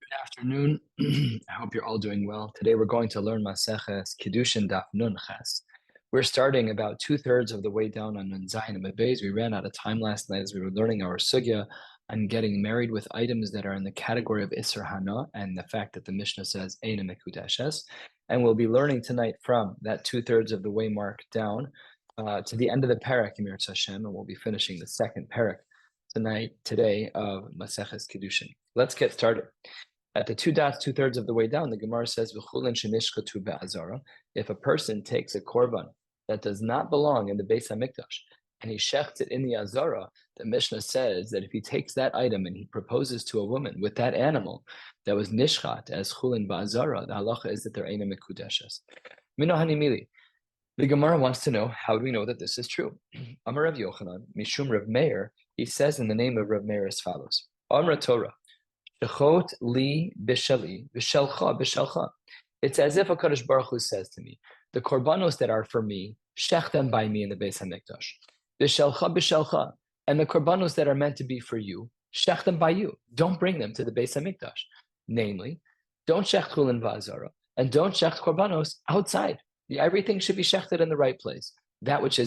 Good afternoon. I hope you're all doing well. Today we're going to learn Maseches Kiddushin Daf Nun Ches. We're starting about 2/3 of the way down on Nun Zayin and Beis. We ran out of time last night as we were learning our sugya on getting married with items that are in the category of Isser Hana and the fact that the Mishnah says Eina Mekudeshes. And we'll be learning tonight from that 2/3 of the way mark down to the end of the parak in Mirz Hashem, and we'll be finishing the second parak today of Maseches Kiddushin. Let's get started. At the 2/3 of the way down, the Gemara says, if a person takes a korban that does not belong in the Beis HaMikdash and he shechts it in the Azara, the Mishnah says that if he takes that item and he proposes to a woman with that animal that was nishchat as chulin ba'azara, the halacha is that they're eina mekudeshes. Minohani mili. The Gemara wants to know, how do we know that this is true? Amar Rav Yochanan, Mishum Rav Meir, he says in the name of Rav Meir as follows, Amra Torah, Shechot li b'shali, b'shelcha b'shelcha. It's as if HaKadosh Baruch Hu says to me, the korbanos that are for me, shech them by me in the Beis HaMikdash. B'shelcha b'shelcha. And the korbanos that are meant to be for you, shech them by you. Don't bring them to the Beis HaMikdash. Namely, don't shech chulin v'azara, and don't shech korbanos outside. Everything should be shechted in the right place. That which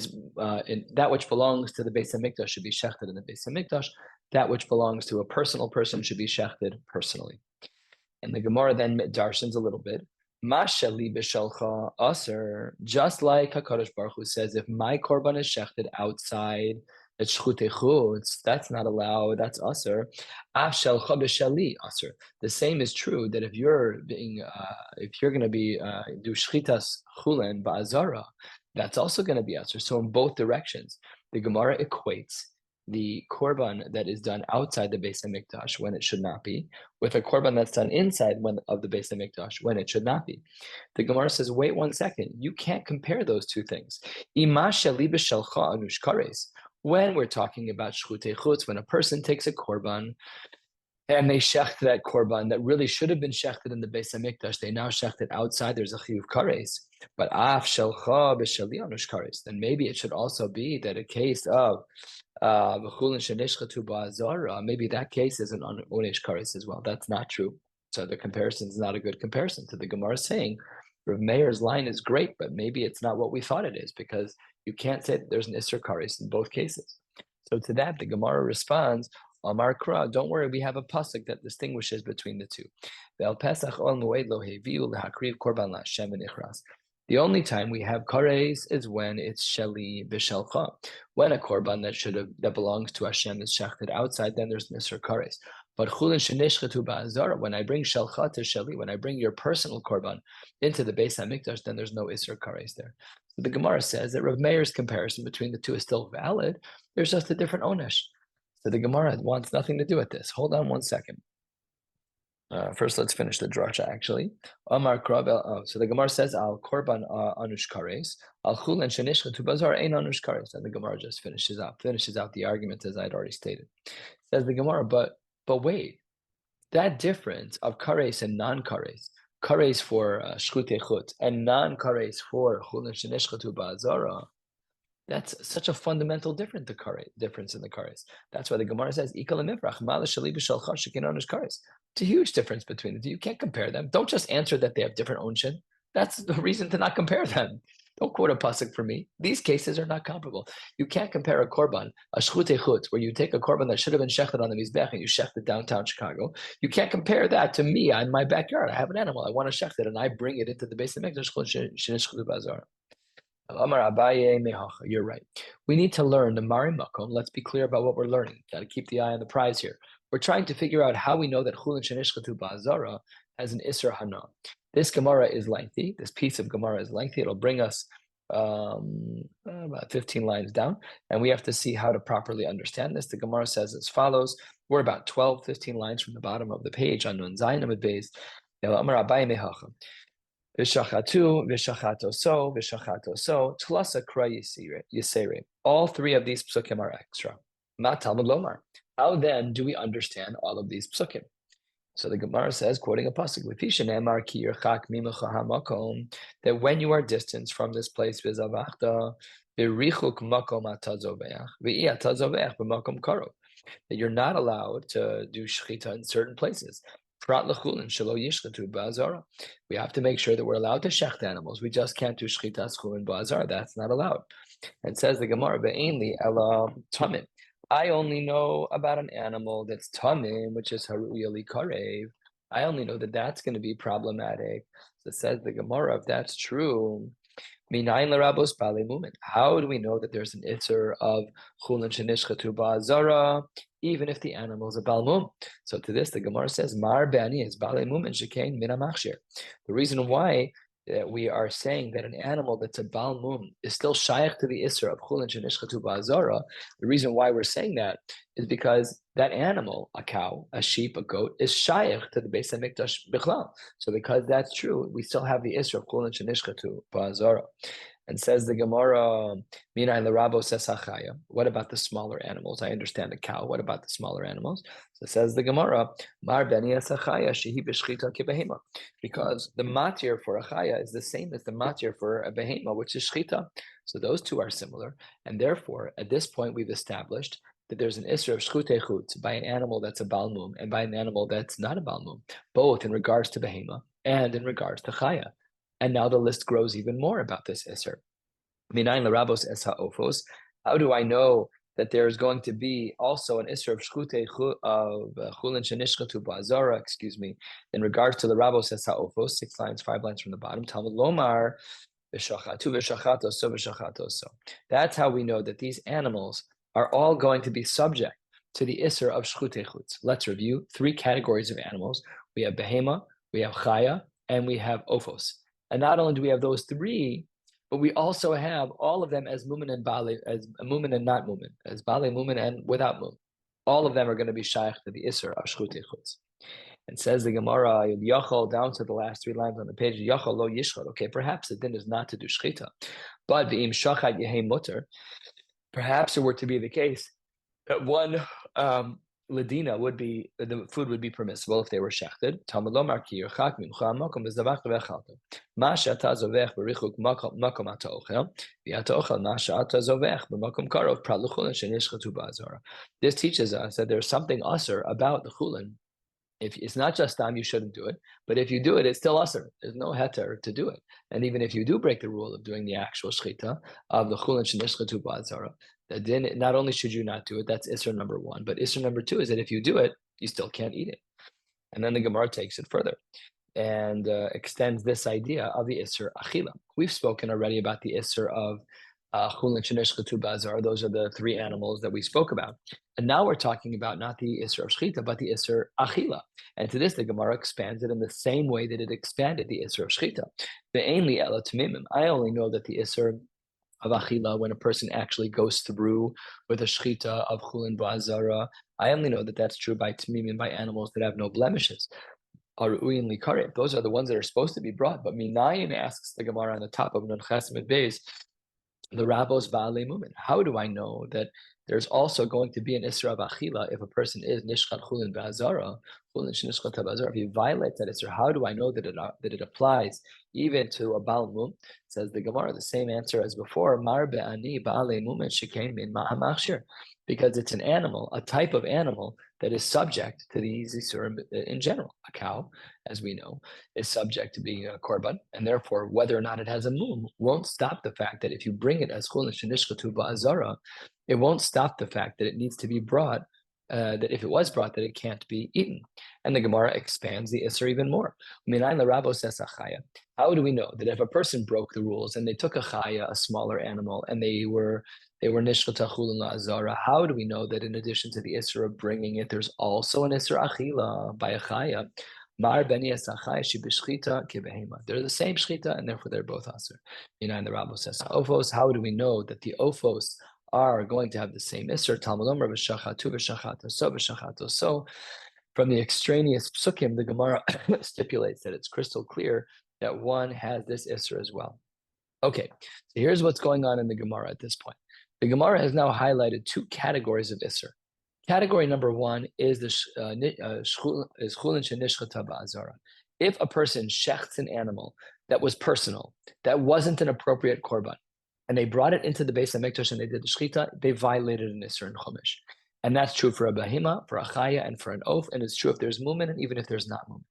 belongs to the Beis HaMikdash should be shechted in the Beis HaMikdash. That which belongs to a personal person should be shechted personally. And the Gemara then darshans a little bit. Mashali b'shalcha aser, just like HaKadosh Baruch Hu says, if my korban is shechted outside, it's shchutei chutz, that's not allowed, that's aser. Af shalcha b'shali aser. The same is true that if you're going to be do shchitas chulen ba'azara, that's also going to be aser. So in both directions, the Gemara equates the korban that is done outside the Beis HaMikdash when it should not be, with a korban that's done inside of the Beis HaMikdash when it should not be. The Gemara says, wait one second, you can't compare those two things. When we're talking about shchutei chutz, when a person takes a korban and they shecht that korban that really should have been shechted in the Beis HaMikdash, they now shecht it outside, there's a chiyuv kares. But af shelcha b'shali anush kares, then maybe it should also be that a case of maybe that case is an onesh kares as well. That's not true. So the comparison is not a good comparison to the Gemara saying, Rav Meir's line is great, but maybe it's not what we thought it is, because you can't say that there's an Isser Kares in both cases. So to that, the Gemara responds, Amar Kra, don't worry, we have a pasuk that distinguishes between the two. The only time we have kares is when it's sheli b'shelcha. When a korban that belongs to Hashem is shechted outside, then there's Nisr kares. But chulin shenishchetu ba'azara, when I bring shelcha to sheli, when I bring your personal korban into the Beis HaMikdash, then there's no Isser kares there. So the Gemara says that Rav Meir's comparison between the two is still valid. There's just a different onesh. So the Gemara wants nothing to do with this. Hold on one second. First, let's finish the drasha. Actually, Amar Krabel. So the Gemara says, "Al korban anush kares, al chulen shenishchetu bazar ein anush kares." And the Gemara just finishes out the argument as I'd already stated. Says the Gemara, but wait, that difference of kares and non-kares, kares for shchutei chutz and non-kares for chulen shenishchetu bazara, that's such a fundamental difference in the kares. That's why the Gemara says, it's a huge difference between the two. You can't compare them. Don't just answer that they have different onshin. That's the reason to not compare them. Don't quote a pasuk for me. These cases are not comparable. You can't compare a korban, a shchutei chutz, where you take a korban that should have been shechted on the mizbech and you shecht it downtown Chicago. You can't compare that to me in my backyard. I have an animal. I want to shecht it, and I bring it into the Beis HaMikdash. You're right. We need to learn the Mari Makom. Let's be clear about what we're learning. Got to keep the eye on the prize here. We're trying to figure out how we know that Chulin Shenishchatu Ba'azara has an Isser Hana. This Gemara is lengthy. This piece of Gemara is lengthy. It'll bring us about 15 lines down, and we have to see how to properly understand this. The Gemara says as follows. We're about 12, 15 lines from the bottom of the page on Nun Zayin Amud Beis. V'shachatu, v'shachatoso, v'shachatoso, tlasa kra yisere. All three of these psukim are extra. Ma Talmud lomar. How then do we understand all of these psukim? So the Gemara says, quoting a pasuk, that when you are distanced from this place, that you're not allowed to do shechita in certain places. Prat l'chulin shelo yishchatu ba'azara. We have to make sure that we're allowed to shecht animals. We just can't do shchitas chulin ba'azara. That's not allowed. And says the Gemara, be'einli ela tamim. I only know about an animal that's tamim, which is haruya li karev. I only know that that's going to be problematic. So says the Gemara, if that's true, minayin l'rabos bali mumin. How do we know that there's an itzer of chulin shenishchatu ba'azara, even if the animal is a balmum? So to this, the Gemara says, mar be'ani is bali mumin shekain min hamachshir. The reason why that we are saying that an animal that's a balmum is still shaykh to the isra of chulin shenishchatu ba'azara. The reason why we're saying that is because that animal, a cow, a sheep, a goat, is shaykh to the Beis HaMikdash bichlal. So because that's true, we still have the isra of chulin shenishchatu ba'azara. And says the Gemara, Minai Larabo says Hachaya. What about the smaller animals? I understand a cow. What about the smaller animals? So says the Gemara, Mar Beni Asachaya Shehi B'Shchita Kibehema. Because the matir for a chaya is the same as the matir for a behema, which is shchita. So those two are similar. And therefore, at this point, we've established that there's an isra of shchutei chutz by an animal that's a balmum and by an animal that's not a balmum, both in regards to behema and in regards to chaya. And now the list grows even more about this isser. Minayin l'rabos es ha'ofos. How do I know that there is going to be also an isser of shchutei of chulin shenishchatu ba'azara, in regards to the rabos es ha'ofos, 6 lines, 5 lines from the bottom. Talmud lomar v'shachatu v'shachato so v'shachato so. That's how we know that these animals are all going to be subject to the isser of shchutei chutz. Let's review 3 categories of animals. We have behema, we have chaya, and we have ophos. And not only do we have those 3, but we also have all of them as mumin and bale, as mumin and not mumin, as bale mumin and without mumin. All of them are going to be shaykh to the isser of shchutei chutz. And says the Gemara, Yachol, down to the last 3 lines on the page, Yachol lo yishchot. Okay, perhaps the din is not to do shchita, but v'im shachat yehem mutter. Perhaps it were to be the case that one Ladina would be, the food would be permissible if they were shechted. Talmud lomar ki yirchak mimcha makom bezavach v'echalto. Ma she'ata zovech b'richuk makom ata ochel, v'ata ochel ma she'ata zovech b'makom karov prat l'chulin shenishchatu ba'azara. This teaches us that there's something usher about the chulin. If it's not just time, you shouldn't do it. But if you do it, it's still usher. There's no heter to do it. And even if you do break the rule of doing the actual shchita of the chulin shenishchatu ba'azara, then not only should you not do it, that's isser number 1, but isser number 2 is that if you do it, you still can't eat it. And then the Gemara takes it further and extends this idea of the isser achila. We've spoken already about the isser of chulin shenishchatu ba'azara. Those are the 3 animals that we spoke about. And now we're talking about not the isser of shchita, but the isser achila. And to this, the Gemara expands it in the same way that it expanded the isser of shchita. Ve'einli ela tamimim. I only know that the isser of achila, when a person actually goes through with a shchita of chulin ba'azara, I only know that that's true by tamimim, by animals that have no blemishes. Aru'in li karet. Those are the ones that are supposed to be brought. But minayin, asks the Gemara on the top of Nun Chesed Beis, the rabos ba'alei mumin. How do I know that there's also going to be an isra of achila if a person is nishchat chulin ba'azara, chulin shenishchat ba'azara? If he violates that isra, how do I know that it applies even to a baal mum? Says the Gemara, the same answer as before. Mar be'ani ba'alei mumin shekain min ma'amachshir. Because it's an animal, a type of animal that is subject to these isurim in general. A cow, as we know, is subject to being a korban, and therefore whether or not it has a mum won't stop the fact that if you bring it as chulin shenishchatu ba'azara, it won't stop the fact that it needs to be brought, that if it was brought, that it can't be eaten. And the Gemara expands the isser even more. How do we know that if a person broke the rules and they took a chaya, a smaller animal, and they were nishchata chulin la'azara, how do we know that in addition to the isser of bringing it, there's also an isser achila by a chaya? Mar beni esachaya shibishchita kibehema. They're the same shchita, and therefore they're both aser. And the Rabbi says, ofos. How do we know that the ofos are going to have the same isser? Talmud omer v'shachatu v'shachato so v'shachato so. From the extraneous psukim, the Gemara stipulates that it's crystal clear that one has this isser as well. Okay, so here's what's going on in the Gemara at this point. The Gemara has now highlighted 2 categories of isser. Category number 1 is the chulin shenishchata ba'azara. If a person shechts an animal that was personal, that wasn't an appropriate korban, and they brought it into the Beis HaMikdash and they did the shchita, they violated an isser in chumash. And that's true for a behema, for a chaya, and for an oaf, and it's true if there's mumen and even if there's not mumen.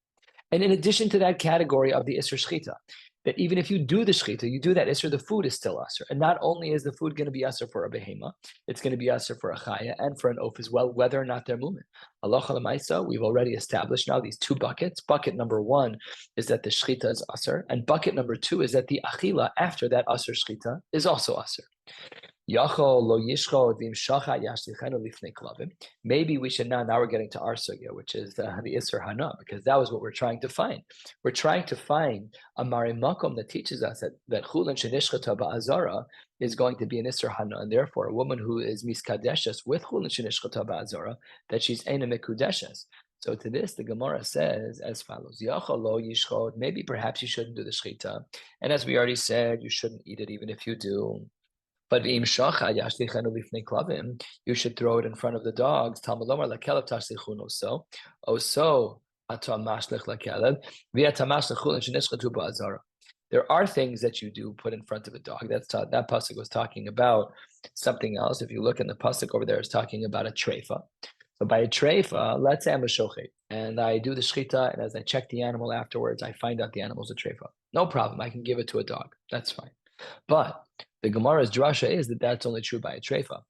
And in addition to that category of the Isser Shchita, that even if you do the Shchita, you do that Isser, the food is still Isser. And not only is the food going to be Isser for a behema, it's going to be Isser for a chaya and for an oaf as well, whether or not they're mumen. Allah Lamaisa, we've already established now these two buckets. Bucket number one is that the Shchita is Isser, and bucket number two is that the Achila after that Isser Shchita is also Isser. Maybe we should now we're getting to our sugya, which is the Isser Hana, because that was what we're trying to find. We're trying to find a marimakom that teaches us that chulin shenishchata ba'azara is going to be an Isser Hana, and therefore a woman who is miskadeshes with chulin shenishchata ba'azara, that she's ena mikudeshes. So to this, the Gemara says as follows: maybe perhaps you shouldn't do the shchita, and as we already said, you shouldn't eat it even if you do. But you should throw it in front of the dogs. There are things that you do put in front of a dog. That pasuk was talking about something else. If you look in the pasuk over there, it's talking about a treifa. So by a treifa, let's say I'm a shochet, and I do the shchita, and as I check the animal afterwards, I find out the animal's a treifa. No problem. I can give it to a dog. That's fine. But the Gemara's drasha is that that's only true by a treifa.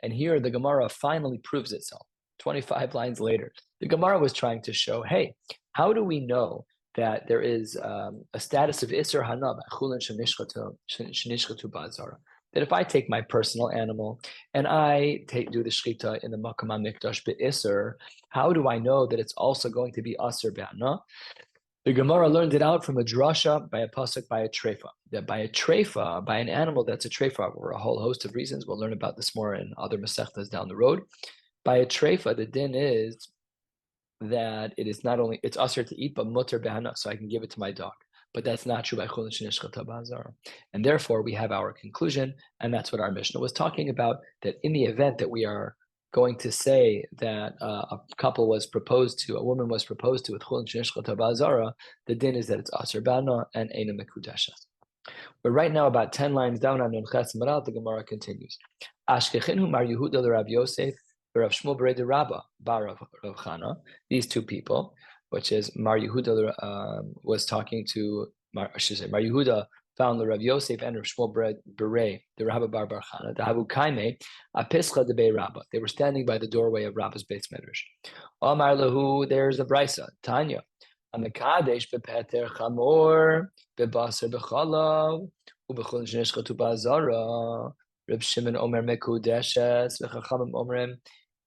And here the Gemara finally proves itself. 25 lines later, the Gemara was trying to show, hey, how do we know that there is a status of Isser Hana that if I take my personal animal and I do the shchita in the Makam HaMikdash be'Isser, how do I know that it's also going to be Asr be'ana? The Gemara learned it out from a drasha by a pasuk by a treifa. That by a treifa, by an animal that's a treifa, for a whole host of reasons. We'll learn about this more in other Masechtas down the road. By a treifa, the din is that it is not only, it's asr to eat, but mutter behana, so I can give it to my dog. But that's not true by chulin shenishchata ba'azara. And therefore, we have our conclusion, and that's what our Mishnah was talking about, that in the event that we are going to say that a woman was proposed to with chulin shenishchata ba'azara, the din is that it's asr ba'ana and eina mekudesha. But right now, about 10 lines down on Nun Ches Maral, the Gemara continues. Ashkechinu Mar Yehuda Rabbi Yosef, Rav Shmuel Berei Rabba Bar Rav Chana. These two people, which is Mar Yehuda was talking to Mar Yehuda found the Rav Yosef and Rav Shmuel Berei, the Rabba Bar Chana, the Havu Kaime, Apischa de Bei Rabba. They were standing by the doorway of Rabba's Beis Medrash. Amar Lahu, there's a brisa, Tanya. Amekadesh bepeter chamor bebaser bechalav ubechol shenishchatu ba'azara. Reb Shimon Omer mekudeshes v'chachamim Omerim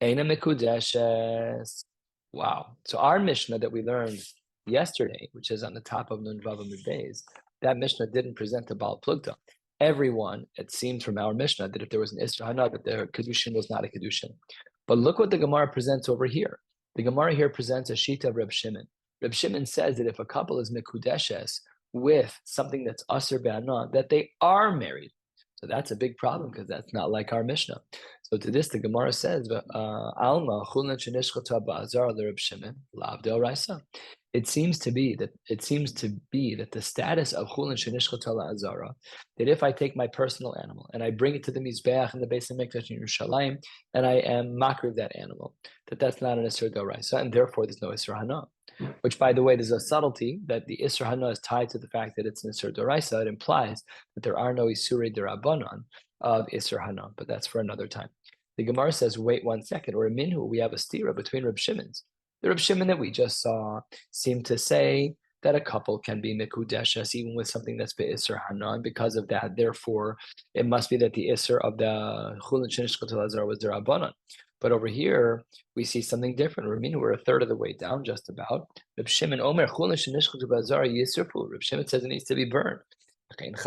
eina mekudeshes. Wow! So our Mishnah that we learned yesterday, which is on the top of Nun Vav Amud Beis, that Mishnah didn't present a Baal Plugta. Everyone, it seemed from our Mishnah that if there was an Isra Hana, that their Kiddushin was not a Kiddushin. But look what the Gemara presents over here. The Gemara here presents a Shita of Reb Shimon. Reb Shimon says that if a couple is mekudeshes with something that's aser be'ana, that they are married. So that's a big problem because that's not like our Mishnah. So to this, the Gemara says, "Alma chulin shenishchata ba'azar leReb Shimon lav de'oraisa." It seems to be that the status of chulin shenishchata la'azara, that if I take my personal animal and I bring it to the mizbeach in the Beis HaMikdash in Yerushalayim, and I am makriv of that animal, that's not an isur de'oraisa, and therefore there's no isur hana. Which, by the way, there's a subtlety that the Isser Hana is tied to the fact that it's an Isser Doraisa. It implies that there are no Isurei Derabanan of Isser Hana, but that's for another time. The Gemara says, wait 1 second, or in Minhu, we have a stira between Reb Shimon's. The Reb Shimon that we just saw seemed to say that a couple can be Mekudeshes even with something that's Isser Hana, and because of that, therefore, it must be that the Isser of the Chulin Shenishchot Lazar was Derabanan. But over here, we see something different. We're a third of the way down, just about. Reb Shimon Omer chulin shenishchatu ba'azara yisrfu. Reb Shimon says it needs to be burned. It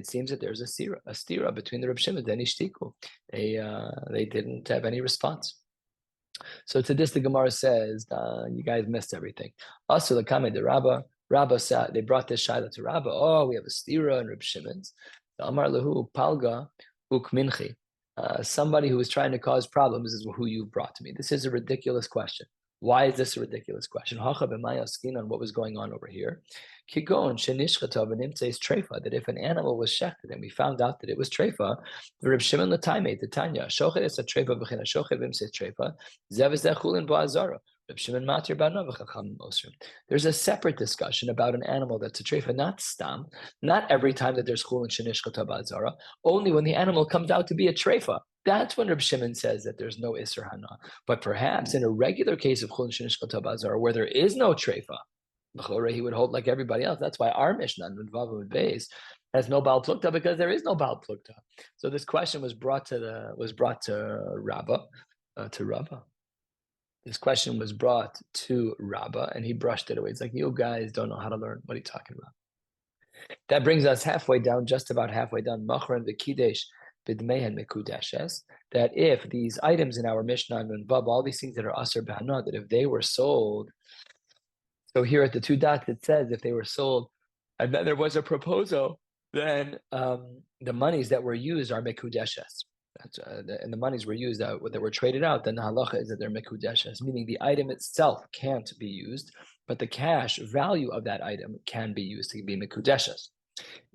seems that there's a stira between the Reb Shimon and Ishtiku. They didn't have any response. So to this, the Gemara says, you guys missed everything. Also, the Kame de Rabba said, they brought this shaila to Rabba. Oh, we have a stira in Reb Shimon's. Amar lehu palga ukminchi. Somebody who is trying to cause problems is who you brought to me. This is a ridiculous question. Why is this a ridiculous question? Hacha b'maya skin on what was going on over here. Kigon shenishchatav v'nimtzeis treifa, that if an animal was shechted and we found out that it was treifa, the Reb Shimon l'taimei the Tanya shochet es a treifa b'china shochet v'imtzeis treifa zev zechulin ba'azara. Reb Shimon matir ba'na v'chacham osrim. There's a separate discussion about an animal that's a treifa, not stam, not every time that there's chulin shenishchatav ba'azara, only when the animal comes out to be a treifa. That's when Reb Shimon says that there's no Isser Hana. But perhaps in a regular case of Chulin Shinishchot Bazar, where there is no Treifa, he would hold like everybody else. That's why our Mishnah, Nudvav and Beis, has no Baal Plukta, because there is no Baal Plukta. So this question was brought to Rabbah, This question was brought to Rabbah, and he brushed it away. It's like, you guys don't know how to learn. What are you talking about? That brings us halfway down, just about halfway down. Machran the Kiddush. That if these items in our Mishnah and Vav, all these things that are Aser B'Hana, that if they were sold, so here at the two dots it says if they were sold, and then there was a proposal, then the monies that were used are Mekudeshes. And the monies were used that were traded out, then the halacha is that they're Mekudeshes, meaning the item itself can't be used, but the cash value of that item can be used to be Mekudeshes.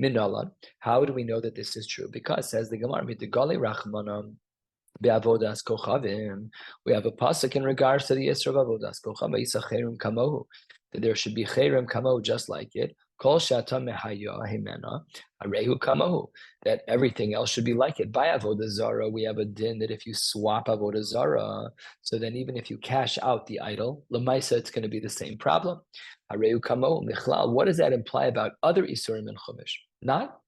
Minalan, how do we know that this is true? Because says the Gemara, we have a pasuk in regards to the Isra of Avodas Kochav, that there should be Chayrim Kamohu just like it. Kol Shata Mehaya Himena Arehu Kamohu, that everything else should be like it. By Avodah Zara, we have a din that if you swap Avodah Zara, so then even if you cash out the idol, Lamaisa, it's going to be the same problem. Arehu Kamohu Michlal. What does that imply about other Isurim and Chumash? Not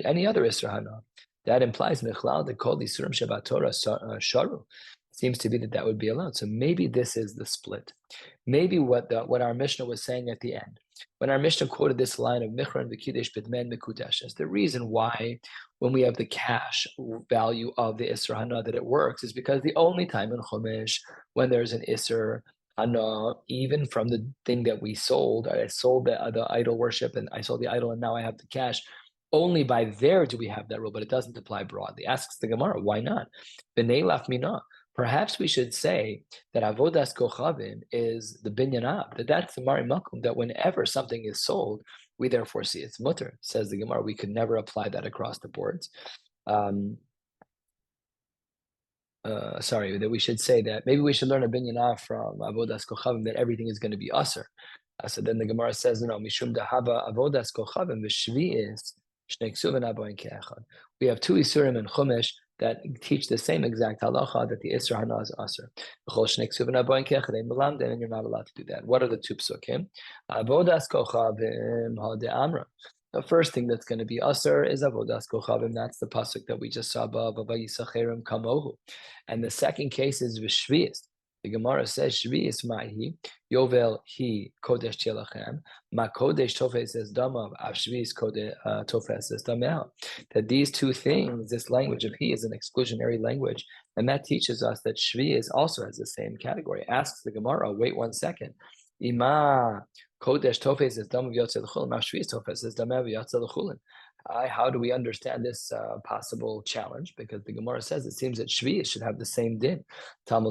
any other Isra Hana. That implies Michlal that called Isurim Shabbat Torah Sharu. Seems to be that would be allowed. So maybe this is the split. Maybe what our Mishnah was saying at the end, when our Mishnah quoted this line of Michran v'Kiddush b'Dmen Mekudeshes, the reason why when we have the cash value of the Isra Hana that it works is because the only time in Chumash when there's an Isra Hana, even from the thing that we sold, I sold the idol worship and I sold the idol and now I have the cash. Only by there do we have that rule, but it doesn't apply broadly. Asks the Gemara, why not? B'nei laf mina. Perhaps we should say that avodas kochavim is the binyan that's the mari makum, that whenever something is sold, we therefore see it's mutter. Says the Gemara, we could never apply that across the boards. That we should say that maybe we should learn a binyan from avodas kochavim that everything is going to be aser. So then the Gemara says, no, mishum dahava avodas kochavim v'shvi'is shnei ksuvin aboin ke'echad. We have two isurim in Chumash that teach the same exact halacha that the Isra Hana is Aser. And you're not allowed to do that. What are the two psukim? Avodas kochavim ha'de'amra. The first thing that's going to be Aser is Avodas kochavim. That's the pasuk that we just saw above, Avayisacherim kamohu. And the second case is V'shviyis. The Gemara says, Shviyis mahi, Yovel hi kodesh telachem, ma kodesh tofes es damav, av shviyis tofes es damel. That these two things, this language of he is an exclusionary language, and that teaches us that Shviyis also has the same category. Asks the Gemara, wait 1 second. Ima kodesh tofes es damav yotze l'chulin, av shviyis tofes es damel yotze l'chulin. How do we understand this possible challenge? Because the Gemara says it seems that Shviyis should have the same din. No,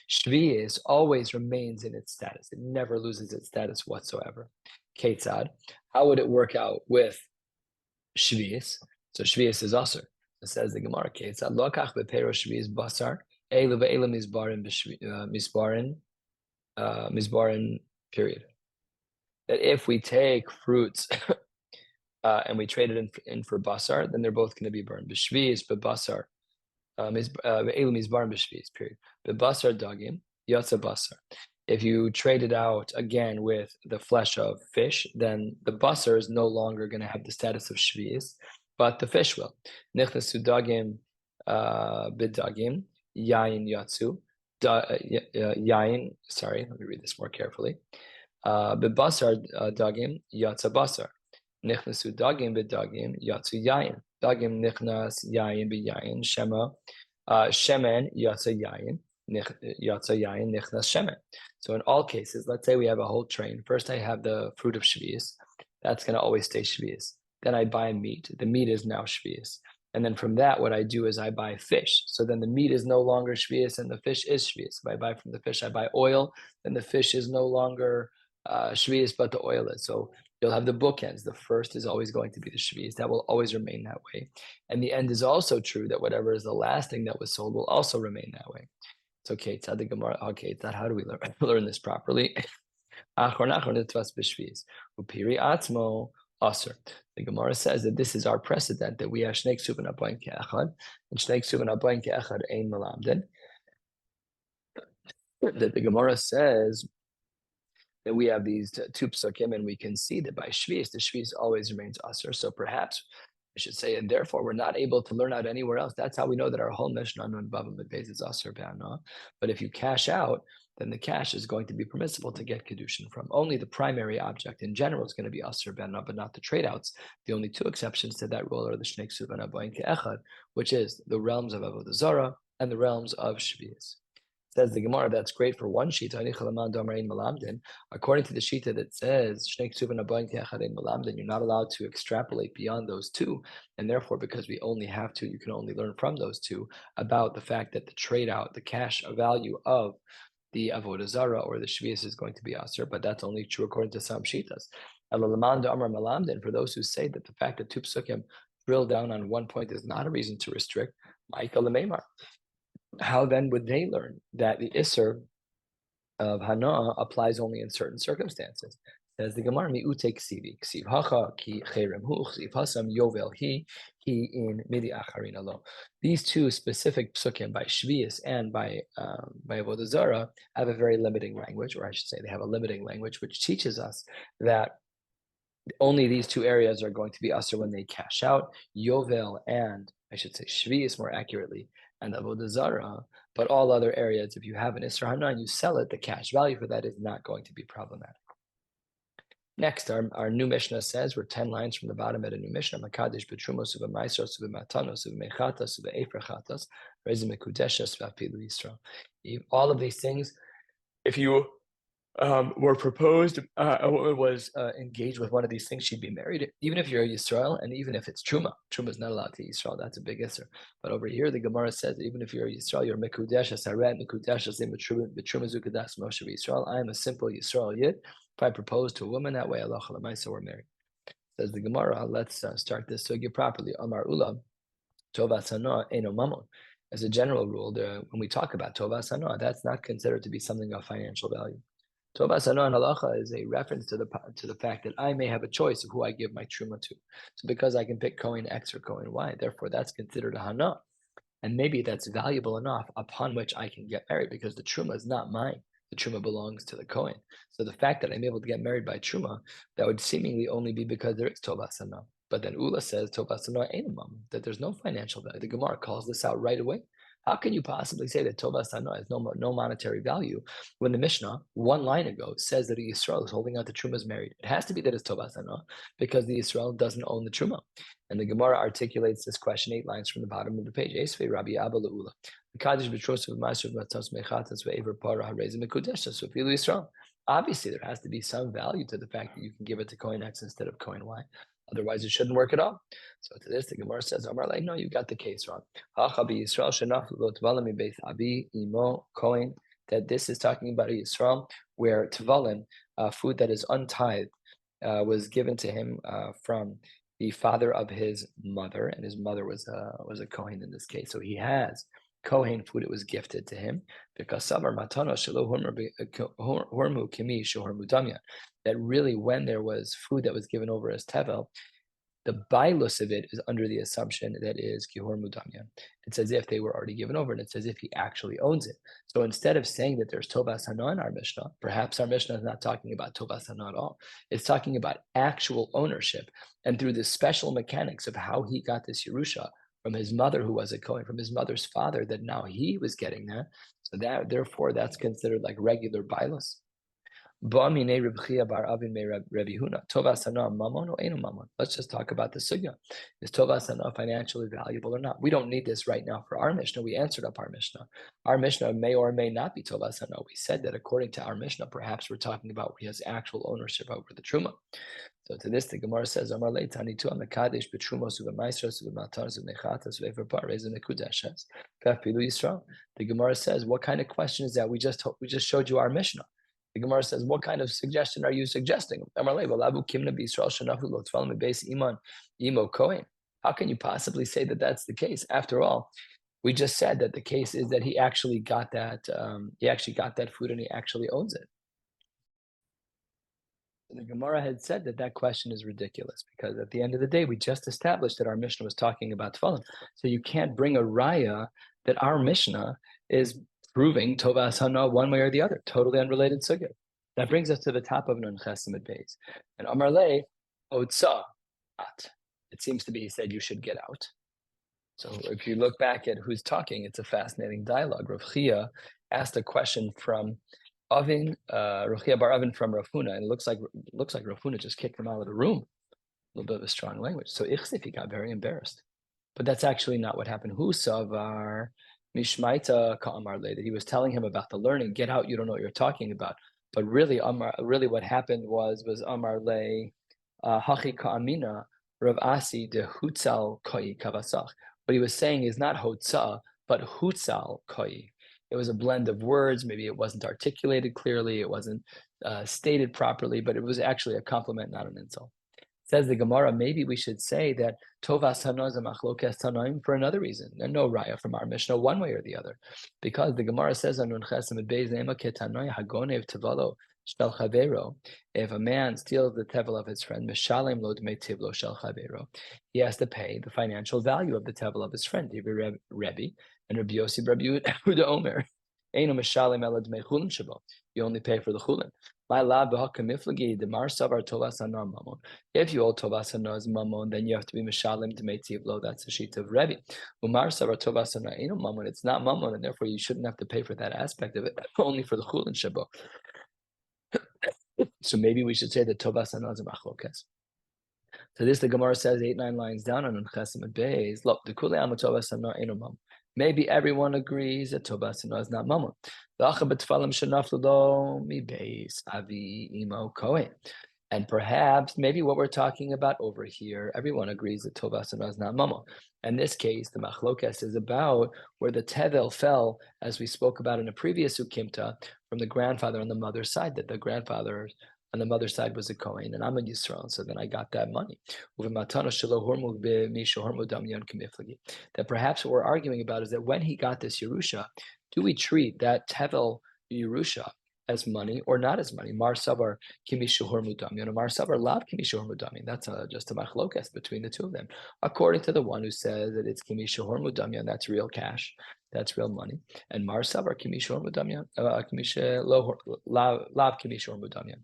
Shviyis always remains in its status. It never loses its status whatsoever. Ketzad, how would it work out with Shviyis? So Shviyis is Aser. It says the Gemara, Ketzad, Lokach bepero Shviyis basar, Eilu ve'elu mizbarin, period. That if we take fruits and we trade it in for basar, then they're both going to be burned. B'shviz, b'basar, ve'elu mizbarim b'shviz, period. B'basar dagim, yatsa basar. If you trade it out again with the flesh of fish, then the basar is no longer going to have the status of shviz, but the fish will. Nichnasu dagim b'dagim, yayin yatsu. Yayin, sorry, let me read this more carefully. B'basar dagim, yatsa basar. Nichnasu dagim b'dagim, yatsu yayin. Dagim nichnas yayin b'yayin, shema, shemen yatsa yayin, yatsa yayin nichnas shemen. So in all cases, let's say we have a whole train. First I have the fruit of shvius. That's going to always stay shvius. Then I buy meat. The meat is now shvius. And then from that, what I do is I buy fish. So then the meat is no longer shvius and the fish is shvius. If I buy from the fish, I buy oil, then the fish is no longer shvius, but the oil is. So you'll have the bookends. The first is always going to be the shvius. That will always remain that way. And the end is also true that whatever is the last thing that was sold will also remain that way. So okay, tzad Gemara. Okay, that how do we learn this properly? Upiri atzmo aser. The Gemara says that this is our precedent that we have shnei ksuvin abayin ke'echad, and shnei ksuvin abayin ke'echad ein melamden. That the Gemara says that we have these two psukim, and we can see that by shvius, the shvius always remains aser. So perhaps I should say, and therefore we're not able to learn out anywhere else. That's how we know that our whole Mishnah on Bava Medbeis is aser be'ana. But if you cash out, then the cash is going to be permissible to get Kiddushin from. Only the primary object in general is going to be aser be'ana, but not the trade-outs. The only two exceptions to that rule are the shnei ksuvin abayin ke'echad, which is the realms of Avodah Zarah and the realms of shvius. Says the Gemara, that's great for one shita. According to the shita that says you're not allowed to extrapolate beyond those two, and therefore, because we only have two, you can only learn from those two about the fact that the trade out, the cash value of the avodah zara or the shvius is going to be aser, but that's only true according to some shitas. For those who say that the fact that two psukim drill down on one point is not a reason to restrict, how then would they learn that the Isser of Hana applies only in certain circumstances? Says the Gemara, mi'ute ksivi, ksiv hacha, ki cherem hu, ksiv hasam, yovel he in midi acharin alo. These two specific psukim by Shvius and by Avodah Zarah have a very limiting language, or I should say they have a limiting language, which teaches us that only these two areas are going to be Asr when they cash out, Yovel and, I should say, Shvius more accurately, and Avodah Zarah, but all other areas, if you have an Isra Hana and you sell it, the cash value for that is not going to be problematic. Next, our new Mishnah says, we're 10 lines from the bottom at a new Mishnah, Makadish b'trumos u'b'maisros u'b'matanos u'b'mechatas u'b'efrachatas rezim mekudeshes v'apilu Yisrael. All of these things, if you were proposed, a woman was engaged with one of these things, she'd be married, even if you're a Yisrael, and even if it's Truma. Truma is not allowed to Yisrael, that's a big Isser. But over here, the Gemara says that even if you're a Yisrael, you're Mekudesh, Asaret, Mekudesh, B'Truma Zukadas Moshe Yisrael. I am a simple Yisrael yet. If I propose to a woman that way, Allah Chalamaisa, we're married. Says the Gemara, let's start this sugya properly. Amar Ula, Tovas Hana, Eno Mamon. As a general rule, when we talk about Tovas Hana, that's not considered to be something of financial value. Tovas Hana and halacha is a reference to the fact that I may have a choice of who I give my truma to. So because I can pick Kohen X or Kohen Y, therefore that's considered a Hana. And maybe that's valuable enough upon which I can get married because the truma is not mine. The truma belongs to the Kohen. So the fact that I'm able to get married by truma, that would seemingly only be because there is Tovas Hana. But then Ula says Tovas Hana ain't that there's no financial value. The Gemara calls this out right away. How can you possibly say that Tovas Hana has no monetary value when the Mishnah, one line ago, says that the Yisrael is holding out the Truma is married? It has to be that it's Tovas Hana because the Yisrael doesn't own the Truma. And the Gemara articulates this question 8 lines from the bottom of the page. Esvei Rabbi Abba Le'ula. Obviously, there has to be some value to the fact that you can give it to Kohen X instead of Kohen Y. Otherwise, it shouldn't work at all. So to this, the Gemara says, Amar like, no, you got the case wrong. That this is talking about a Yisrael where Tvalim, food that is untithed, was given to him from the father of his mother, and his mother was a Kohen in this case. So he has Kohen food, it was gifted to him because that really when there was food that was given over as tevel, the bailus of it is under the assumption that is kihor mudamyan. It's as if they were already given over, and it's as if he actually owns it. So instead of saying that there's tovas hana in our Mishnah, perhaps our Mishnah is not talking about tovas hana at all. It's talking about actual ownership, and through the special mechanics of how he got this Yerusha from his mother, who was a Kohen, from his mother's father, that now he was getting that. So that therefore that's considered like regular bailus. Let's just talk about the sugya. Is tovas hana financially valuable or not? We don't need this right now for our Mishnah. We answered up our Mishnah. Our Mishnah may or may not be tovas hana. We said that according to our Mishnah, perhaps we're talking about where he has actual ownership over the truma. So to this, the Gemara says, "Amar leitani tu amekadesh betrumos uvemaisros uvematanos uvenechatas uvepares unekudeshes kafilu Yisrael." The Gemara says, "What kind of question is that? We just showed you our Mishnah." The Gemara says, "What kind of suggestion are you suggesting?" Amar le v'lavu kimna b'Yisrael shenafu lo tefalin bebeis iman imo kohen. How can you possibly say that that's the case? After all, we just said that the case is that he actually got that. He actually got that food and he actually owns it. The Gemara had said that that question is ridiculous because at the end of the day, we just established that our Mishnah was talking about tefillin. So you can't bring a raya that our Mishnah is proving tovas hana one way or the other, totally unrelated sugya. That brings us to the top of Nun Chesamid Beis. And Amar Le, Otsa, it seems to be he said you should get out. So if you look back at who's talking, it's a fascinating dialogue. Rav Chia asked a question from Avin, Ruchia bar Avin from Rav Huna, and it looks like Rav Huna just kicked him out of the room. A little bit of a strong language. So Ichsif, got very embarrassed. But that's actually not what happened. Hu savar mishmaita ka'amar le, that he was telling him about the learning. Get out, you don't know what you're talking about. But really, what happened was Amar le hachi ka'amina Rav Asi de hutzal koi kavasach. What he was saying is not hotza, but hutzal koi. It was a blend of words. Maybe it wasn't articulated clearly. It wasn't stated properly, but it was actually a compliment, not an insult. Says the Gemara, maybe we should say that tovas hana is a machlokes tanaim for another reason, and no raya from our Mishnah one way or the other, because the Gemara says on Nun Chesamid Beis Nema ketanoi hagonev tevalo shel chavero. If a man steals the tevel of his friend, mishalem lo dmei tivlo shel chavero, he has to pay the financial value of the tevel of his friend. Rebbe and Rabbi Yossi, Rabbi Yehuda Omer, eino mishalem ela dmei chulin shabo. You only pay for the chulin. My lab b'hakamiflagi demar savar tovas hana mamon. If you hold tovas hana as mamon, then you have to be mishalem dmei tivlo. That's the sheet of Rebbe. Umar savar tovas hana eino mamon. It's not mamon, and therefore you shouldn't have to pay for that aspect of it. Only for the chulin shabo. So maybe we should say that tovas hana is a machlokes. So this the Gemara says 8-9 lines down on Chesamid Beis. Look, the kulei am tovas hana eino mamon. Maybe everyone agrees that tovas hana is not mamon. And perhaps maybe what we're talking about over here, everyone agrees that tovas hana is not mamon. In this case, the machlokes is about where the tevel fell, as we spoke about in a previous ukimta, from the grandfather on the mother's side, that the grandfather on the mother's side was a Kohen, and I'm a Yisrael, so then I got that money. That perhaps what we're arguing about is that when he got this Yerusha, do we treat that Tevel Yerusha as money or not as money? Mar Savar Kimi Shuhor Mudamyan, Mar Savar Lav Kimi Shuhor Mudamyan. That's just a machlokes between the two of them. According to the one who says that it's Kimi Shuhor Mudamyan, that's real cash. That's real money. And Mar Savar Kimi Shuhor Mudamyan, Lav Kimi Shuhor Mudamyan.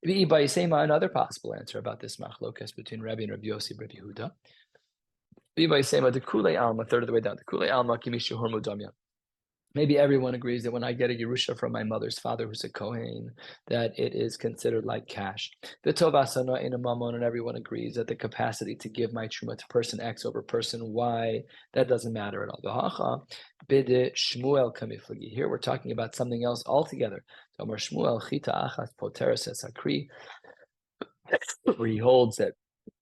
Another possible answer about this machlokes between Rabbi and Rabbi Yossi, Rabbi Yehuda. The Kulei Alma, third of the way down. The Kulei Alma Kimi Shuhor Mudamyan. Maybe everyone agrees that when I get a Yerusha from my mother's father, who's a Kohen, that it is considered like cash. The tovas hana in a mamon, and everyone agrees that the capacity to give my truma to person X over person Y, that doesn't matter at all. The bide Shmuel kamiflagi. Here we're talking about something else altogether. Tomar Shmuel chita achas poteres es hakri, where he holds that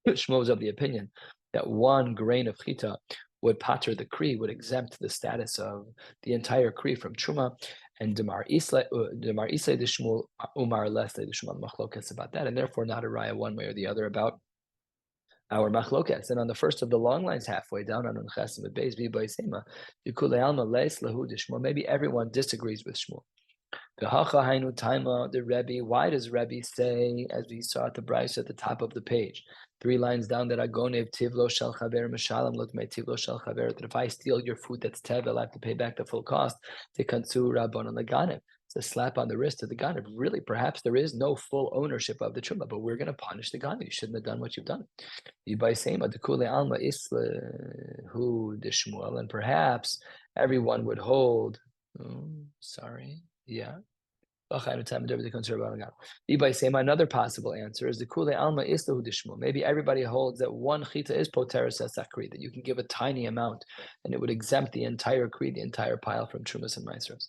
Shmuel is of the opinion that one grain of chita would pater the kri, would exempt the status of the entire kri from truma, and demar isle de Shmuel umar lesle de Shmuel machlokas about that, and therefore not a raya one way or the other about our machlokas. And on the first of the long lines, halfway down on Chesamid Beis v'Baisema, Yikulei Alma leis lahu de Shmuel. Maybe everyone disagrees with Shmuel. The Rebbe. Why does Rebbe say, as we saw at the Bryce at the top of the page, 3 lines down, that Agonev tivlo shel chaver mishalem lot me tivlo shel chaver, that if I steal your food that's tevel, I have to pay back the full cost. Tekansu rabon leganev. It's a slap on the wrist to the ganev. Really, perhaps there is no full ownership of the truma, but we're going to punish the ganev. You shouldn't have done what you've done. And perhaps everyone would hold. Yeah. Another possible answer is the Kule Alma Islahu Dishmu. Maybe everybody holds that one chita is poteris asakri, that you can give a tiny amount and it would exempt the entire creed, the entire pile from Trumas and Maasros.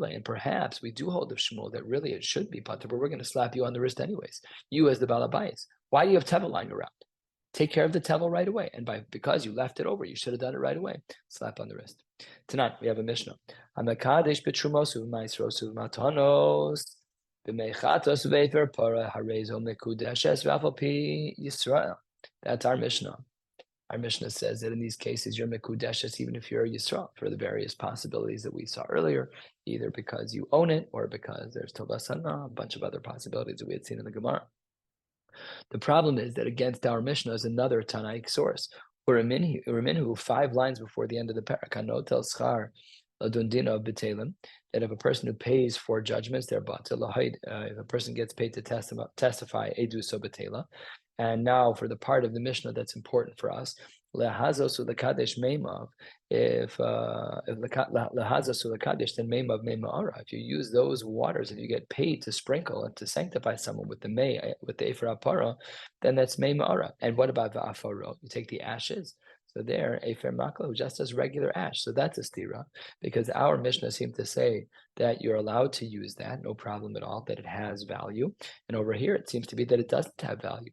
And perhaps we do hold of Shmuel that really it should be pater, but we're going to slap you on the wrist anyways. You as the balabais. Why do you have tevel lying around? Take care of the tevel right away. And because you left it over, you should have done it right away. Slap on the wrist. Tonight we have a Mishnah. Hamakadesh betrumosu maisrosu matanos b'meichatos veifer para harezo mekudeshes v'afalpi Yisrael. That's our Mishnah. Our Mishnah says that in these cases, you're mekudeshes even if you're a Yisrael, for the various possibilities that we saw earlier, either because you own it or because there's tovasana, a bunch of other possibilities that we had seen in the Gemara. The problem is that against our Mishnah is another Tanaic source. Uraminhu, 5 lines before the end of the parak, notel schar ladundina b'telim, that if a person who pays for judgments, they're batel. If a person gets paid to testify, edu so b'tela. And now for the part of the Mishnah that's important for us, lehazasu lekadesh meimav. If lehazasu lekadesh, then meimav meima'ara. If you use those waters, if you get paid to sprinkle and to sanctify someone with the efer apara, then that's meima'ara. And what about the afaro? You take the ashes. So there, efer makla, just as regular ash. So that's a stira, because our Mishnah seemed to say that you're allowed to use that, no problem at all, that it has value. And over here, it seems to be that it doesn't have value.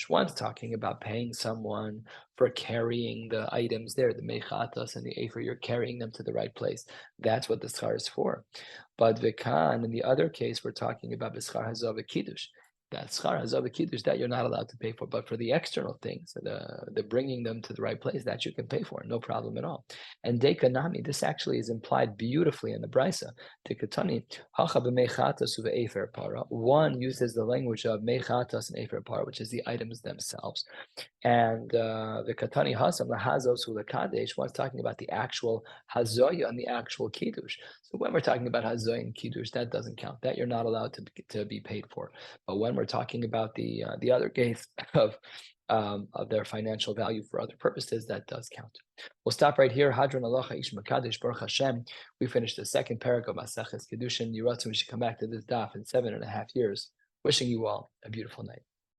One's talking about paying someone for carrying the items there, the mechatas and the efer, you're carrying them to the right place. That's what the schar is for. But v'kan, in the other case, we're talking about b'schar hazav kiddush. That schar hazav kiddush, that you're not allowed to pay for, but for the external things, the bringing them to the right place, that you can pay for, no problem at all. And dekanami, this actually is implied beautifully in the brisa. Dekatani hacha b'mechatas uve'efer para. One uses the language of mechatas and efer para, which is the items themselves. And the Katani Hasam, the Hazos Kadesh, one's talking about the actual Hazoya and the actual Kiddush. So when we're talking about Hazoya and Kiddush, that doesn't count. That you're not allowed to be paid for. But when we're talking about the other case of their financial value for other purposes, that does count. We'll stop right here. Hadron Aloha Ish Makadesh Baruch Hashem. We finished the second parak of Maseches Kiddushin. Yiratzim, we should come back to this daf in 7.5 years. Wishing you all a beautiful night.